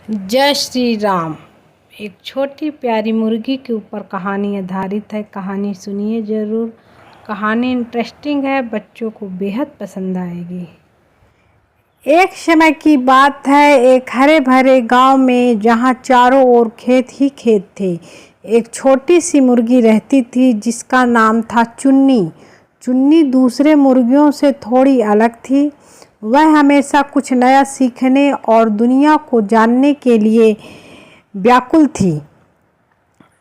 जय श्री राम। एक छोटी प्यारी मुर्गी के ऊपर कहानी आधारित है। कहानी सुनिए ज़रूर। कहानी इंटरेस्टिंग है, बच्चों को बेहद पसंद आएगी। एक समय की बात है, एक हरे भरे गांव में जहां चारों ओर खेत ही खेत थे, एक छोटी सी मुर्गी रहती थी जिसका नाम था चुन्नी। चुन्नी दूसरे मुर्गियों से थोड़ी अलग थी। वह हमेशा कुछ नया सीखने और दुनिया को जानने के लिए व्याकुल थी।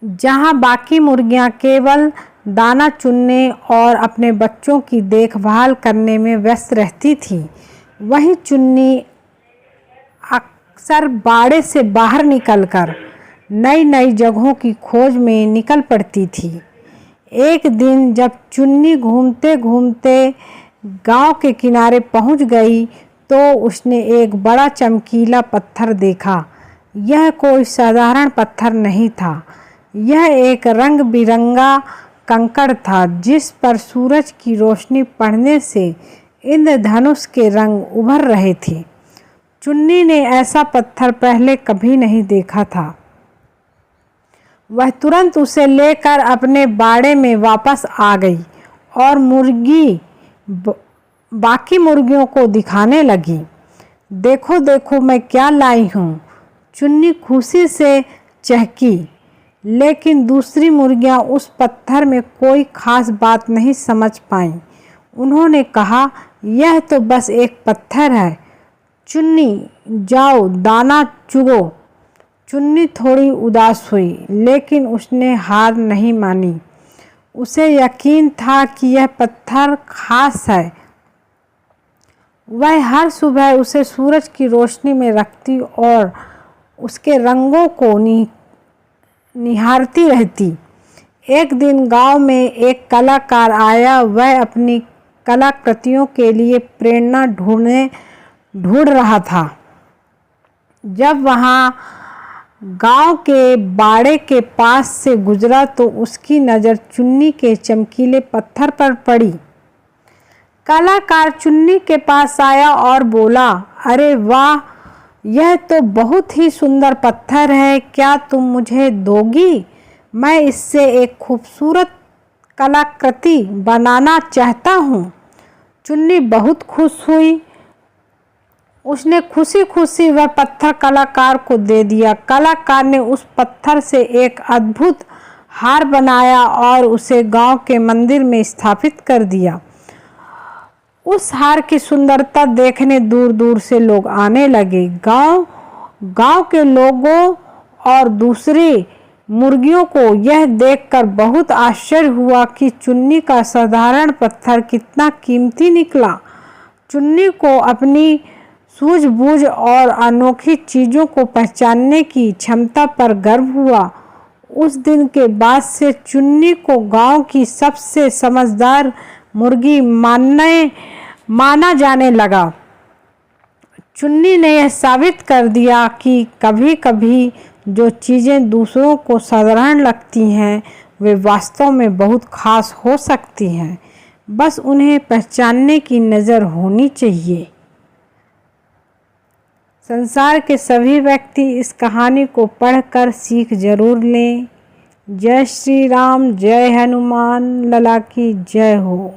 जहां बाकी मुर्गियां केवल दाना चुनने और अपने बच्चों की देखभाल करने में व्यस्त रहती थीं, वहीं चुन्नी अक्सर बाड़े से बाहर निकलकर नई नई जगहों की खोज में निकल पड़ती थी। एक दिन जब चुन्नी घूमते घूमते गांव के किनारे पहुंच गई तो उसने एक बड़ा चमकीला पत्थर देखा। यह कोई साधारण पत्थर नहीं था, यह एक रंग बिरंगा कंकड़ था जिस पर सूरज की रोशनी पड़ने से इंद्रधनुष के रंग उभर रहे थे। चुन्नी ने ऐसा पत्थर पहले कभी नहीं देखा था। वह तुरंत उसे लेकर अपने बाड़े में वापस आ गई और बाकी मुर्गियों को दिखाने लगी। देखो देखो मैं क्या लाई हूँ, चुन्नी खुशी से चहकी। लेकिन दूसरी मुर्गियाँ उस पत्थर में कोई खास बात नहीं समझ पाईं। उन्होंने कहा, यह तो बस एक पत्थर है। चुन्नी, जाओ दाना चुगो। चुन्नी थोड़ी उदास हुई, लेकिन उसने हार नहीं मानी। उसे यकीन था कि यह पत्थर खास है। वह हर सुबह उसे सूरज की रोशनी में रखती और उसके रंगों को निहारती रहती। एक दिन गांव में एक कलाकार आया। वह अपनी कलाकृतियों के लिए प्रेरणा ढूंढ रहा था। जब वहां गांव के बाड़े के पास से गुजरा तो उसकी नज़र चुन्नी के चमकीले पत्थर पर पड़ी। कलाकार चुन्नी के पास आया और बोला, अरे वाह, यह तो बहुत ही सुंदर पत्थर है, क्या तुम मुझे दोगी? मैं इससे एक खूबसूरत कलाकृति बनाना चाहता हूँ। चुन्नी बहुत खुश हुई। उसने खुशी खुशी वह पत्थर कलाकार को दे दिया। कलाकार ने उस पत्थर से एक अद्भुत हार बनाया और उसे गांव के मंदिर में स्थापित कर दिया। उस हार की सुंदरता देखने दूर दूर से लोग आने लगे। गांव के लोगों और दूसरी मुर्गियों को यह देखकर बहुत आश्चर्य हुआ कि चुन्नी का साधारण पत्थर कितना कीमती निकला। चुन्नी को अपनी सूझबूझ और अनोखी चीज़ों को पहचानने की क्षमता पर गर्व हुआ। उस दिन के बाद से चुन्नी को गांव की सबसे समझदार मुर्गी माना जाने लगा। चुन्नी ने यह साबित कर दिया कि कभी कभी जो चीज़ें दूसरों को साधारण लगती हैं वे वास्तव में बहुत खास हो सकती हैं। बस उन्हें पहचानने की नज़र होनी चाहिए। संसार के सभी व्यक्ति इस कहानी को पढ़कर सीख जरूर लें। जय श्री राम, जय हनुमान लला की जय हो।